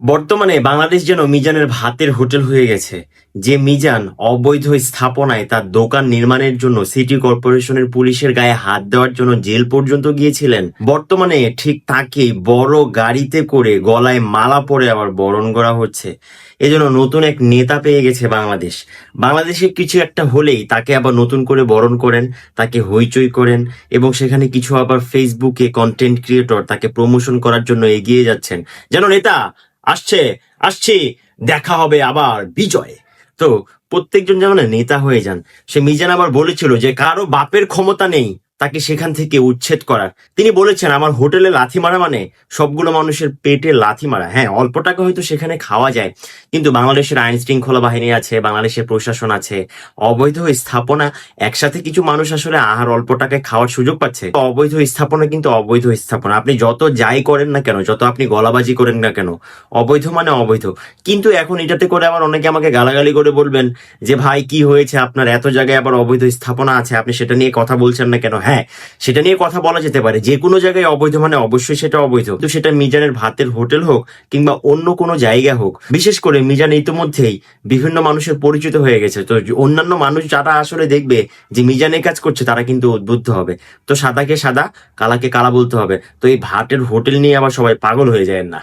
বর্তমানে বাংলাদেশ যেন মিজানের ভাতের হোটেল হয়ে গেছে। যে মিজান অবৈধ স্থাপনায় তার দোকান নির্মাণের জন্য সিটি কর্পোরেশনের পুলিশের গায়ে হাত দেওয়ার জন্য জেল পর্যন্ত গিয়েছিলেন, বর্তমানে ঠিক তাকেই বড় গাড়িতে করে গলায় মালা পরে আবার বরণ করা হচ্ছে। এজন্য নতুন এক নেতা পেয়ে গেছে বাংলাদেশ। বাংলাদেশে কিছু একটা হলেই তাকে আবার নতুন করে বরণ করেন, তাকে হইচই করেন, এবং সেখানে কিছু আবার ফেসবুকে কন্টেন্ট ক্রিয়েটর তাকে প্রমোশন করার জন্য এগিয়ে যাচ্ছেন, যেন নেতা আসছে, আসছি, দেখা হবে আবার বিজয়। তো প্রত্যেকজন যেমন নেতা হয়ে যান। সে মিজান আবার বলেছিল যে কারো বাপের ক্ষমতা নেই তাকে সেখান থেকে উচ্ছেদ করার। তিনি বলেছেন আমার হোটেলে লাথি মারা মানে সবগুলো মানুষের পেটে লাথি মারা। হ্যাঁ, অল্প টাকা হয়তো সেখানে খাওয়া যায়, কিন্তু বাংলাদেশের আইন শৃঙ্খলা বাহিনী আছে, বাংলাদেশের প্রশাসন আছে। অবৈধ স্থাপনা একসাথে কিছু মানুষ আসলে আহার অল্প টাকায় খাওয়ার সুযোগ পাচ্ছে। অবৈধ স্থাপনা কিন্তু অবৈধ স্থাপনা, আপনি যত যাই করেন না কেন, যত আপনি গলাবাজি করেন না কেন, অবৈধ মানে অবৈধ। কিন্তু এখন এটাতে করে আবার অনেকে আমাকে গালাগালি করে বলবেন যে ভাই কি হয়েছে আপনার, এত জায়গায় আবার অবৈধ স্থাপনা আছে, আপনি সেটা নিয়ে কথা বলছেন না কেন? হ্যাঁ, সেটা নিয়ে কথা বলা যেতে পারে। যে কোনো জায়গায় অবৈধ মানে অবশ্যই সেটা অবৈধ, তো সেটা মিজানের ভাতের হোটেল হোক কিংবা অন্য কোনো জায়গা হোক। বিশেষ করে মিজান ইতিমধ্যেই বিভিন্ন মানুষের পরিচিত হয়ে গেছে, তো অন্যান্য মানুষ যারা আসলে দেখবে যে মিজানের কাজ করছে তারা কিন্তু উদ্বুদ্ধ হবে। তো সাদাকে সাদা, কালাকে কালা বলতে হবে। তো এই ভাতের হোটেল নিয়ে আবার সবাই পাগল হয়ে যায় না।